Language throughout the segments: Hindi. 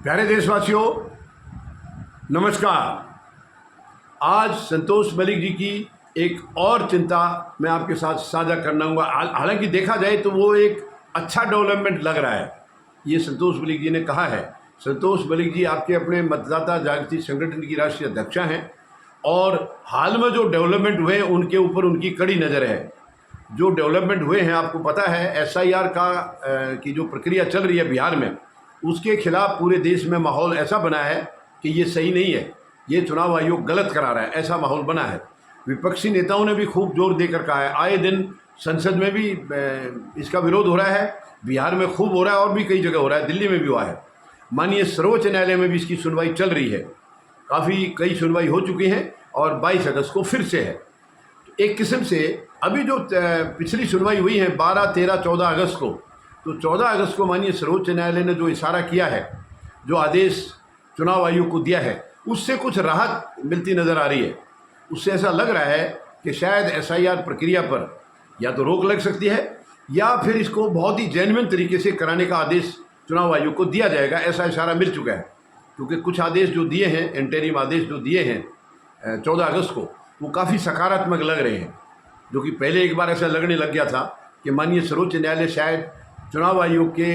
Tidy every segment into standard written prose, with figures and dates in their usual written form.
प्यारे देशवासियों, नमस्कार। आज संतोष मलिक जी की एक और चिंता मैं आपके साथ साझा करना हूँगा। हालांकि देखा जाए तो वो एक अच्छा डेवलपमेंट लग रहा है। ये संतोष मलिक जी ने कहा है। संतोष मलिक जी आपके अपने मतदाता जागृति संगठन की राष्ट्रीय अध्यक्षा हैं और हाल में जो डेवलपमेंट हुए हैं उनके ऊपर उनकी कड़ी नज़र है। जो डेवलपमेंट हुए हैं, आपको पता है SIR की जो प्रक्रिया चल रही है बिहार में, उसके खिलाफ पूरे देश में माहौल ऐसा बना है कि ये सही नहीं है, ये चुनाव आयोग गलत करा रहा है, ऐसा माहौल बना है। विपक्षी नेताओं ने भी खूब जोर देकर कहा है। आए दिन संसद में भी इसका विरोध हो रहा है, बिहार में खूब हो रहा है और भी कई जगह हो रहा है, दिल्ली में भी हुआ है। माननीय सर्वोच्च न्यायालय में भी इसकी सुनवाई चल रही है। कई सुनवाई हो चुकी हैं और 22 अगस्त को फिर से है। एक किस्म से अभी जो पिछली सुनवाई हुई है 12, 13, 14 अगस्त को, तो 14 अगस्त को माननीय सर्वोच्च न्यायालय ने जो इशारा किया है, जो आदेश चुनाव आयोग को दिया है, उससे कुछ राहत मिलती नज़र आ रही है। उससे ऐसा लग रहा है कि शायद SIR प्रक्रिया पर या तो रोक लग सकती है या फिर इसको बहुत ही जेन्युइन तरीके से कराने का आदेश चुनाव आयोग को दिया जाएगा, ऐसा इशारा मिल चुका है। क्योंकि कुछ आदेश जो दिए हैं, इंटरिम आदेश जो दिए हैं 14 अगस्त को, वो काफ़ी सकारात्मक लग रहे हैं। जो कि पहले एक बार ऐसा लगने लग गया था कि माननीय सर्वोच्च न्यायालय शायद चुनाव आयोग के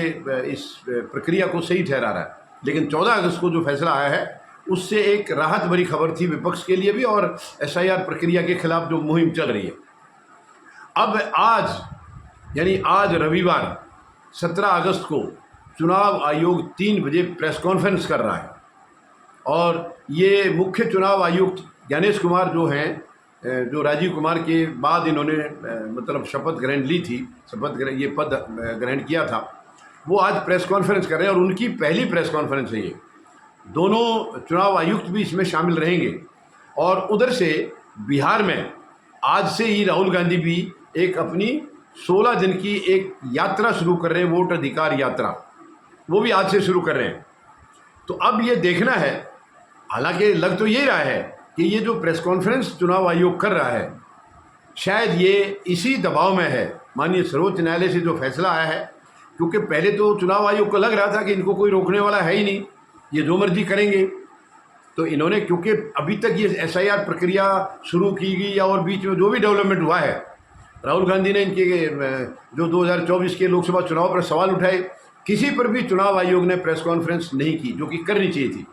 इस प्रक्रिया को सही ठहरा रहा है। लेकिन 14 अगस्त को जो फैसला आया है, उससे एक राहत भरी खबर थी विपक्ष के लिए भी और SIR प्रक्रिया के खिलाफ जो मुहिम चल रही है। अब आज रविवार 17 अगस्त को चुनाव आयोग 3 बजे प्रेस कॉन्फ्रेंस कर रहा है और ये मुख्य चुनाव आयुक्त ज्ञानेश कुमार जो हैं, जो राजीव कुमार के बाद इन्होंने मतलब शपथ ग्रहण ली थी, ये पद ग्रहण किया था, वो आज प्रेस कॉन्फ्रेंस कर रहे हैं और उनकी पहली प्रेस कॉन्फ्रेंस है ये। दोनों चुनाव आयुक्त भी इसमें शामिल रहेंगे। और उधर से बिहार में आज से ही राहुल गांधी भी एक अपनी 16 दिन की एक यात्रा शुरू कर रहे हैं, वोट अधिकार यात्रा, वो भी आज से शुरू कर रहे हैं। तो अब ये देखना है, हालांकि लग तो यही रहा है कि ये जो प्रेस कॉन्फ्रेंस चुनाव आयोग कर रहा है, शायद ये इसी दबाव में है माननीय सर्वोच्च न्यायालय से जो फैसला आया है। क्योंकि पहले तो चुनाव आयोग को लग रहा था कि इनको कोई रोकने वाला है ही नहीं, ये जो मर्जी करेंगे। तो इन्होंने, क्योंकि अभी तक ये SIR प्रक्रिया शुरू की गई और बीच में जो भी डेवलपमेंट हुआ है, राहुल गांधी ने इनके जो 2024 के लोकसभा चुनाव पर सवाल उठाए, किसी पर भी चुनाव आयोग ने प्रेस कॉन्फ्रेंस नहीं की, जो कि करनी चाहिए थी।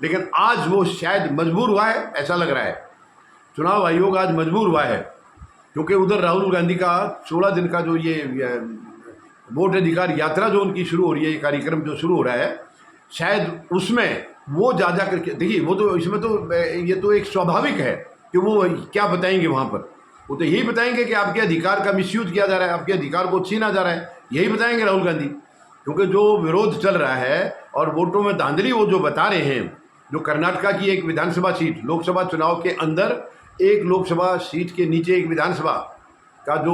लेकिन आज वो शायद मजबूर हुआ है, ऐसा लग रहा है। चुनाव आयोग आज मजबूर हुआ है क्योंकि उधर राहुल गांधी का 16 दिन का जो ये वोट अधिकार यात्रा जो उनकी शुरू हो रही है, ये कार्यक्रम जो शुरू हो रहा है, शायद उसमें वो जा करके देखिए, वो तो इसमें तो ये तो एक स्वाभाविक है कि वो क्या बताएंगे वहाँ पर। वो तो यही बताएंगे कि आपके अधिकार का मिसयूज किया जा रहा है, आपके अधिकार को छीना जा रहा है, यही बताएंगे राहुल गांधी। क्योंकि जो विरोध चल रहा है और वोटों में धांधली वो जो बता रहे हैं, जो कर्नाटका की एक विधानसभा सीट, लोकसभा चुनाव के अंदर एक लोकसभा सीट के नीचे एक विधानसभा का जो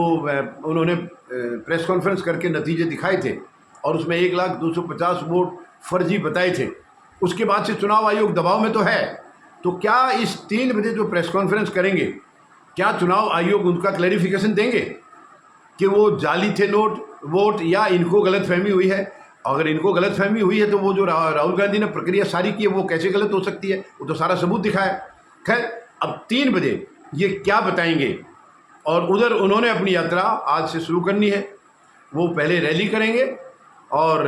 उन्होंने प्रेस कॉन्फ्रेंस करके नतीजे दिखाए थे और उसमें 1,02,50 वोट फर्जी बताए थे, उसके बाद से चुनाव आयोग दबाव में तो है। तो क्या इस 3 बजे जो प्रेस कॉन्फ्रेंस करेंगे, क्या चुनाव आयोग उनका क्लैरिफिकेशन देंगे कि वो जाली थे वोट या इनको गलतफहमी हुई है? अगर इनको गलतफहमी हुई है तो वो जो राहुल गांधी ने प्रक्रिया सारी की है वो कैसे गलत हो सकती है? वो तो सारा सबूत दिखाया। खैर, अब 3 बजे ये क्या बताएंगे। और उधर उन्होंने अपनी यात्रा आज से शुरू करनी है। वो पहले रैली करेंगे और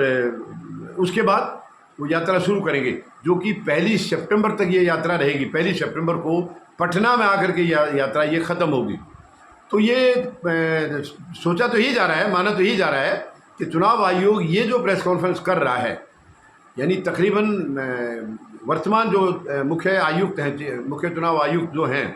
उसके बाद वो यात्रा शुरू करेंगे, जो कि 1 सितंबर तक ये यात्रा रहेगी। 1 सितंबर को पटना में आकर के यात्रा ये ख़त्म होगी। तो ये सोचा तो यही जा रहा है, माना तो यही जा रहा है कि चुनाव आयोग ये जो प्रेस कॉन्फ्रेंस कर रहा है, यानी तकरीबन वर्तमान जो मुख्य आयुक्त हैं, मुख्य चुनाव आयुक्त जो हैं,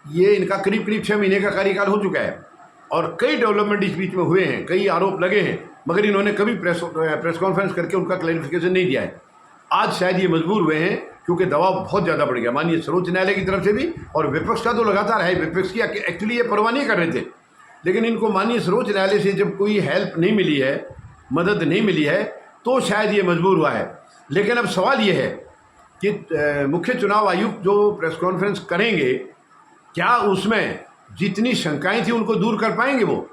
ये इनका करीब 6 महीने का कार्यकाल हो चुका है और कई डेवलपमेंट इस बीच में हुए हैं, कई आरोप लगे हैं, मगर इन्होंने कभी प्रेस कॉन्फ्रेंस करके उनका क्लैरिफिकेशन नहीं दिया है। आज शायद ये मजबूर हुए हैं क्योंकि दबाव बहुत ज़्यादा बढ़ गया माननीय सर्वोच्च न्यायालय की तरफ से भी, और विपक्ष का तो लगातार है। विपक्ष की एक्चुअली ये परवाह नहीं कर रहे थे, लेकिन इनको माननीय सर्वोच्च न्यायालय से जब कोई हेल्प नहीं मिली है, मदद नहीं मिली है, तो शायद ये मजबूर हुआ है। लेकिन अब सवाल ये है कि मुख्य चुनाव आयुक्त जो प्रेस कॉन्फ्रेंस करेंगे, क्या उसमें जितनी शंकाएं थी उनको दूर कर पाएंगे? वो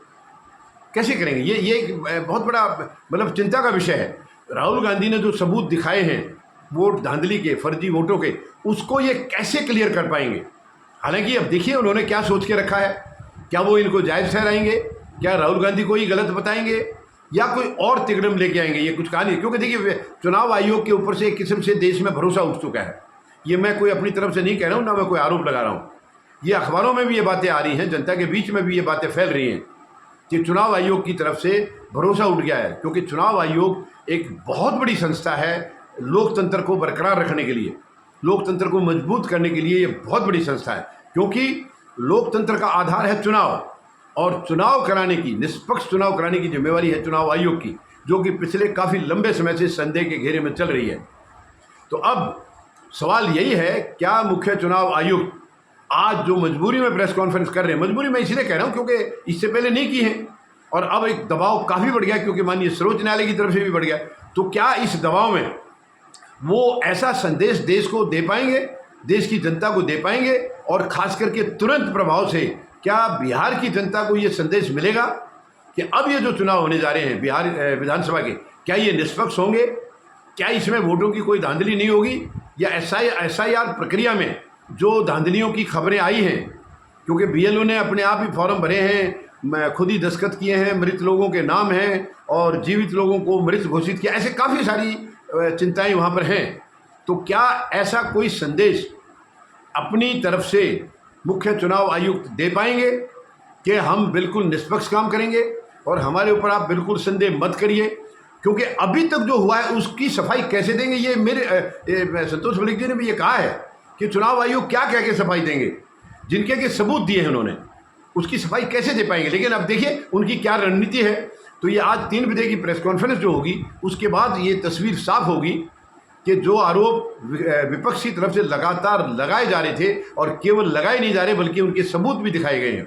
कैसे करेंगे? ये एक बहुत बड़ा मतलब चिंता का विषय है। राहुल गांधी ने जो सबूत दिखाए हैं वोट धांधली के, फर्जी वोटों के, उसको ये कैसे क्लियर कर पाएंगे। हालांकि अब देखिए उन्होंने क्या सोच के रखा है, क्या वो इनको जायज़ ठहराएंगे, क्या राहुल गांधी को ही गलत बताएंगे, या कोई और तिगड़म लेके आएंगे, ये कुछ कहा नहीं। क्योंकि देखिए चुनाव आयोग के ऊपर से एक किस्म से देश में भरोसा उठ चुका है। ये मैं कोई अपनी तरफ से नहीं कह रहा हूँ, ना मैं कोई आरोप लगा रहा हूँ, ये अखबारों में भी ये बातें आ रही हैं, जनता के बीच में भी ये बातें फैल रही हैं कि चुनाव आयोग की तरफ से भरोसा उठ गया है। क्योंकि चुनाव आयोग एक बहुत बड़ी संस्था है लोकतंत्र को बरकरार रखने के लिए, लोकतंत्र को मजबूत करने के लिए ये बहुत बड़ी संस्था है। क्योंकि लोकतंत्र का आधार है चुनाव, और चुनाव कराने की, निष्पक्ष चुनाव कराने की जिम्मेवारी है चुनाव आयोग की, जो कि पिछले काफ़ी लंबे समय से संदेह के घेरे में चल रही है। तो अब सवाल यही है, क्या मुख्य चुनाव आयुक्त आज जो मजबूरी में प्रेस कॉन्फ्रेंस कर रहे हैं, मजबूरी मैं इसलिए कह रहा हूं क्योंकि इससे पहले नहीं की है और अब एक दबाव काफ़ी बढ़ गया, क्योंकि माननीय सर्वोच्च न्यायालय की तरफ से भी बढ़ गया, तो क्या इस दबाव में वो ऐसा संदेश देश को दे पाएंगे, देश की जनता को दे पाएंगे, और खास करके तुरंत प्रभाव से क्या बिहार की जनता को ये संदेश मिलेगा कि अब ये जो चुनाव होने जा रहे हैं बिहार विधानसभा के, क्या ये निष्पक्ष होंगे, क्या इसमें वोटों की कोई धांधली नहीं होगी, या SIR प्रक्रिया में जो धांधलियों की खबरें आई हैं, क्योंकि BLO ने अपने आप ही फॉर्म भरे हैं, खुद ही दस्तखत किए हैं, मृत लोगों के नाम हैं और जीवित लोगों को मृत घोषित किया, ऐसे काफ़ी सारी चिंताएं वहाँ पर हैं। तो क्या ऐसा कोई संदेश अपनी तरफ से मुख्य चुनाव आयुक्त दे पाएंगे कि हम बिल्कुल निष्पक्ष काम करेंगे और हमारे ऊपर आप बिल्कुल संदेह मत करिए। क्योंकि अभी तक जो हुआ है उसकी सफाई कैसे देंगे, ये मेरे संतोष मलिक जी ने भी ये कहा है कि चुनाव आयोग क्या कह के सफाई देंगे, जिनके के सबूत दिए हैं उन्होंने, उसकी सफाई कैसे दे पाएंगे। लेकिन अब देखिए उनकी क्या रणनीति है। तो ये आज 3 बजे की प्रेस कॉन्फ्रेंस जो होगी उसके बाद ये तस्वीर साफ होगी कि जो आरोप विपक्ष की तरफ से लगातार लगाए जा रहे थे, और केवल लगाए नहीं जा रहे बल्कि उनके सबूत भी दिखाए गए हैं,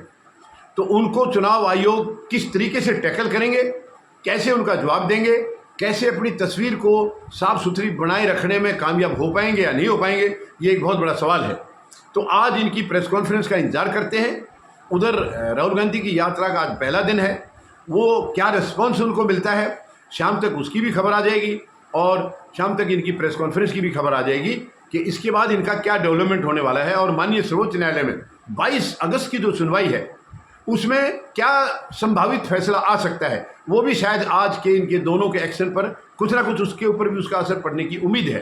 तो उनको चुनाव आयोग किस तरीके से टैकल करेंगे, कैसे उनका जवाब देंगे, कैसे अपनी तस्वीर को साफ सुथरी बनाए रखने में कामयाब हो पाएंगे या नहीं हो पाएंगे, ये एक बहुत बड़ा सवाल है। तो आज इनकी प्रेस कॉन्फ्रेंस का इंतजार करते हैं। उधर राहुल गांधी की यात्रा का आज पहला दिन है, वो क्या रिस्पॉन्स उनको मिलता है, शाम तक उसकी भी खबर आ जाएगी, और शाम तक इनकी प्रेस कॉन्फ्रेंस की भी खबर आ जाएगी कि इसके बाद इनका क्या डेवलपमेंट होने वाला है। और माननीय सर्वोच्च न्यायालय में 22 अगस्त की जो सुनवाई है उसमें क्या संभावित फैसला आ सकता है, वो भी शायद आज के इनके दोनों के एक्शन पर कुछ ना कुछ उसके ऊपर भी उसका असर पड़ने की उम्मीद है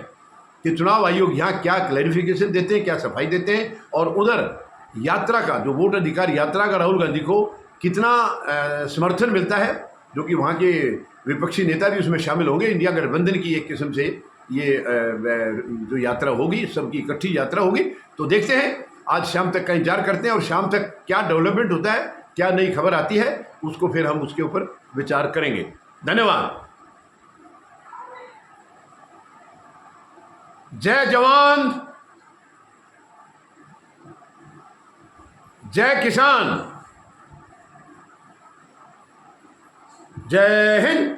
कि चुनाव आयोग यहाँ क्या क्लैरिफिकेशन देते हैं, क्या सफाई देते हैं, और उधर यात्रा का जो वोट अधिकार यात्रा का राहुल गांधी को कितना समर्थन मिलता है, जो कि वहाँ के विपक्षी नेता भी उसमें शामिल होंगे। इंडिया गठबंधन की एक किस्म से ये जो यात्रा होगी, सबकी इकट्ठी यात्रा होगी। तो देखते हैं, आज शाम तक का इंतजार करते हैं, और शाम तक क्या डेवलपमेंट होता है, क्या नई खबर आती है, उसको फिर हम उसके ऊपर विचार करेंगे। धन्यवाद। जय जवान, जय किसान, जय हिंद।